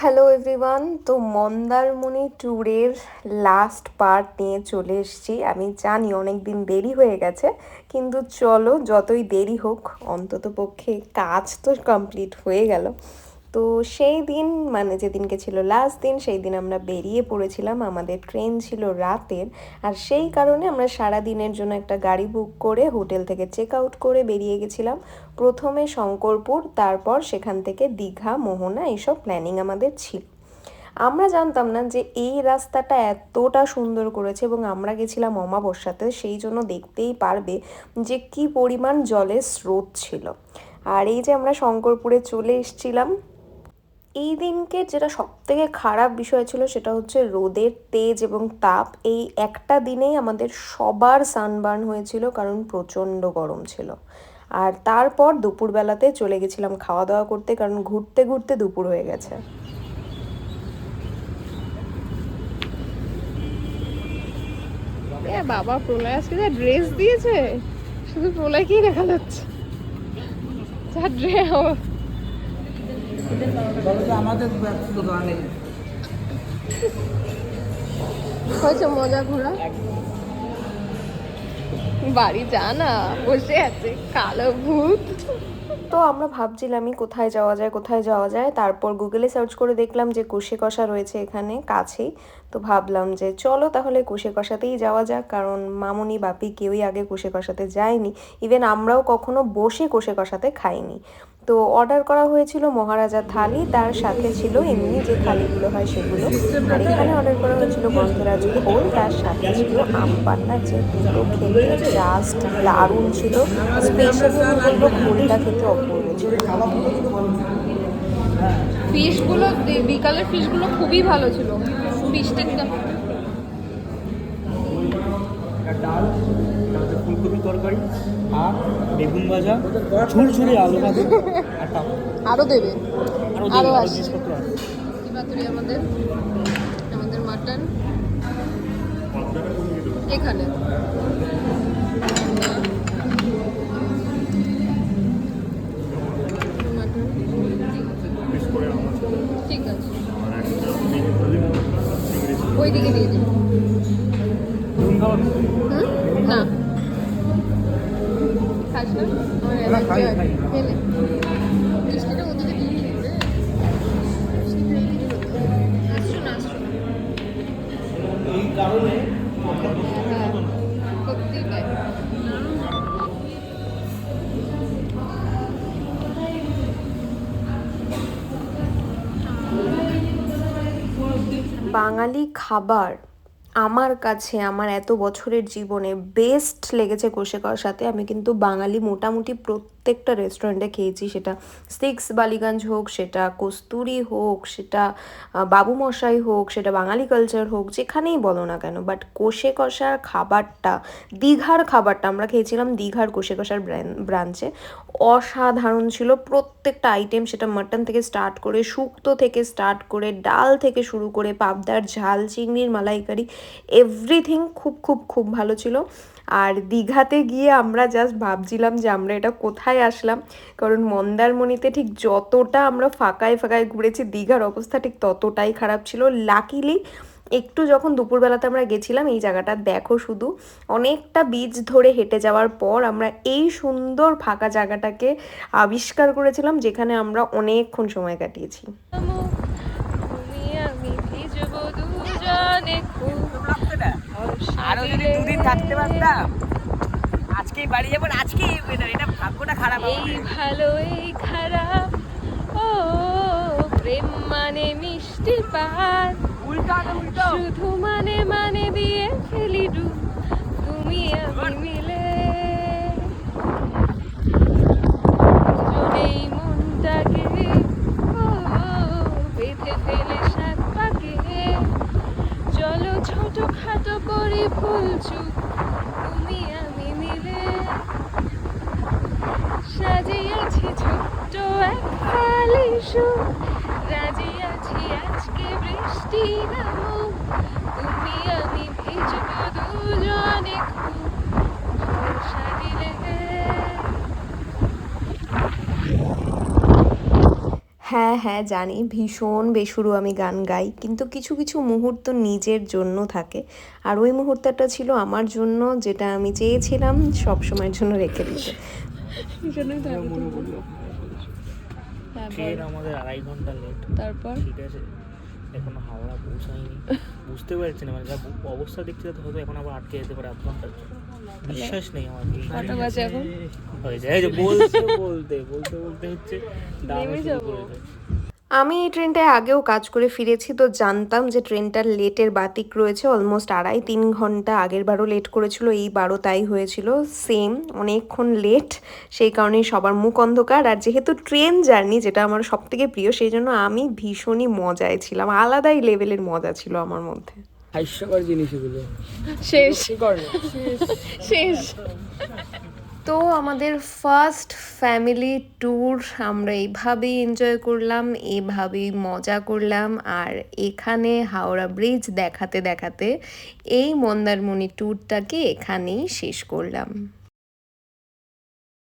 Hello everyone, তো মন্দারমণি ট্যুরের last part নিয়ে চলে এসেছি। আমি জানি অনেক দিন দেরি হয়ে গেছে, কিন্তু চলো যতই দেরি হোক অন্তত পক্ষে কাজ তো কমপ্লিট হয়ে গেল। তো সেই দিন মানে যেদিনকে ছিল লাস্ট দিন, সেই দিন আমরা বেরিয়ে পড়েছিলাম। আমাদের ট্রেন ছিল রাতের, আর সেই কারণে আমরা সারা দিনের জন্য একটা গাড়ি বুক করে হোটেল থেকে চেক আউট করে বেরিয়ে গেছিলাম। প্রথমে শঙ্করপুর, তারপর সেখান থেকে দীঘা, মোহনা, এইসব প্ল্যানিং আমাদের ছিল। আমরা জানতাম না যে এই রাস্তাটা এতটা সুন্দর করেছে, এবং আমরা গেছিলাম অমাবস্যাতে, সেই জন্য দেখতেই পারবে যে কি পরিমাণ জলের স্রোত ছিল। আর এই যে আমরা শঙ্করপুরে চলে এসেছিলাম, এই দিনকে যেটা সবথেকে খারাপ বিষয় ছিল সেটা হচ্ছে রোদের তেজ এবং তাপ। এই একটা দিনেই আমাদের সবার সানবার্ন হয়েছিল, কারণ প্রচণ্ড গরম ছিল। আর তারপর দুপুরবেলাতে চলে গেছিলাম খাওয়া দাওয়া করতে, কারণ ঘুরতে ঘুরতে দুপুর হয়ে গেছে। বাবা, প্রলয় আজকে যা ড্রেস দিয়েছে, শুধু প্রলয়কেই দেখা যাচ্ছে। যা ড্রেস আমাদের হয়েছে মজা ঘোরা। বাড়ি যা না, বসে আছে কালো ভূত। তো আমরা ভাবছিলামই কোথায় যাওয়া যায় কোথায় যাওয়া যায়। তারপর গুগলে সার্চ করে দেখলাম যে কষে কষা রয়েছে এখানে কাছেই। তো ভাবলাম যে চলো তাহলে কষে কষাতেই যাওয়া যাক, কারণ মামুনি বাপি কেউই আগে কষে কষাতে যায়নি। ইভেন আমরাও কখনো বসে কষে কষাতে খাইনি। তো অর্ডার করা হয়েছিল মহারাজা থালি, তার সাথে ছিল এমনি যে থালিগুলো হয় সেগুলো। আর এখানে অর্ডার করা হয়েছিল গন্ধরাজ খোল, তার সাথে ছিল আম পান্না, যে দুটো খেতে জাস্ট দারুণ ছিল। স্পেশালি আমি বলবো খোলটা খেতে অপূর্ব ছিল। ফিশগুলো বিকালের ফিশগুলো খুবই ভালো ছিল। ফিশটিংটা ডাল, ফুলকপি তরকারি আর বেগুন ভাজা, ঝুরঝুরি আলু ভাজা, আরও দেবে, আরও আসছে। জিনিসপত্র আছে। আমাদের আমাদের মাটন এখানে। ঠিক আছে, ওই দিকে দিয়ে দিন। না খাস না, খেলে মিষ্টিটা ওদিকে দিয়ে দিন। আসছো না, আসছো না, এই কারণে সত্যি তাই। বাঙালি খাবার আমার কাছে আমার এত বছরের জীবনে বেস্ট লেগেছে কষে কষাতে। আমি কিন্তু বাঙালি মোটামুটি প্রত্যেকটা রেস্টুরেন্টে খেয়েছি, সেটা সিক্স বালিগঞ্জ হোক, সেটা কস্তুরি হোক, সেটা বাবু মশাই হোক, সেটা বাঙালি কালচার হোক, যেখানেই বলো না কেন। বাট কষে কষার খাবারটা, দীঘার খাবারটা আমরা খেয়েছিলাম দীঘার কষে কষার ব্রাঞ্চে, অসাধারণ ছিল প্রত্যেকটা আইটেম। সেটা মাটন থেকে স্টার্ট করে, শুক্তো থেকে স্টার্ট করে, ডাল থেকে শুরু করে, পাবদার ঝাল, চিংড়ির মালাইকারি, এভরিথিং খুব খুব খুব ভালো ছিল। আর দীঘাতে গিয়ে আমরা জাস্ট ভাবছিলাম যে আমরা এটা কোথায় আসলাম, কারণ মন্দারমণিতে ঠিক যতটা আমরা ফাঁকায় ফাঁকায় ঘুরেছি, দীঘার অবস্থা ঠিক ততটাই খারাপ ছিল। লাকিলি একটু যখন দুপুরবেলাতে আমরা গেছিলাম, এই জায়গাটা দেখো শুধু, অনেকটা বীচ ধরে হেঁটে যাওয়ার পর আমরা এই সুন্দর ফাঁকা জায়গাটাকে আবিষ্কার করেছিলাম, যেখানে আমরা অনেকক্ষণ সময় কাটিয়েছি। আরো যদি দুদিন থাকতে পারতাম, আজকেই বাড়ি যাবো, আজকেই এটা ভাগ্যটা খারাপ। এই ভালো এই খারাপ, ও প্রেম মানে মিষ্টি পান, শুধু মানে মানে দিয়ে ফেলি ডুব, তুমি আমি মিলে দুজনেই মনটাকে ও বেঁধে ফেলে সাত পাকে। চলো ছোটখাটো করি ভুল চুপ, তুমি আমি মিলে সাজিয়েছি ছোট্ট এক খালি সুর, রাজিয়াছি আজকে বৃষ্টি নামুক, তুমি আমি ভিজবো দুজনে খুব বর্ষা দিলে। হ্যাঁ হ্যাঁ জানি, ভীষণ বেসুরো আমি গান গাই, কিন্তু কিছু কিছু মুহূর্ত নিজের জন্য থাকে, আর ওই মুহূর্তটা ছিল আমার জন্য, যেটা আমি চেয়েছিলাম সব সময়ের জন্য রেখে দিতে। এই জন্যই তো আমি তো বলবো। ট্রেন আমাদের 2.5 ঘন্টা লেট। তারপর ঠিক আছে, এখনো হাওড়া পৌঁছায়নি। বুঝতে পারছি না, মানে যা অবস্থা দেখছি তো হয়তো এখন আবার আটকে যেতে পারে 8 ঘন্টার জন্য। বিশ্বাস নেই আমার। কটা বাজে এখন? হয়ে যায় যে বলতে বলতে বলতে বলতে হচ্ছে ডাউন নেমে শুরু যাবো। করে দেয়। আমি এই ট্রেনটায় আগেও কাজ করে ফিরেছি, তো জানতাম যে ট্রেনটার লেটের বাতিক রয়েছে অলমোস্ট 2.5-3 ঘন্টা। আগের বারও লেট করেছিল, এইবারও তাই হয়েছিল, সেম অনেকক্ষণ লেট। সেই কারণেই সবার মুখ অন্ধকার। আর যেহেতু ট্রেন জার্নি, যেটা আমার সবথেকে প্রিয়, সেই জন্য আমি ভীষণই মজায় ছিলাম, আলাদাই লেভেলের মজা ছিল আমার মধ্যে। হাস্যকর জিনিস এগুলো। শেষ শেষ। তো আমাদের ফার্স্ট ফ্যামিলি ট্যুর আমরা এইভাবেই এনজয় করলাম, এভাবেই মজা করলাম, আর এখানে হাওড়া ব্রিজ দেখাতে দেখাতে এই মন্দারমণি ট্যুরটাকে এখানেই শেষ করলাম।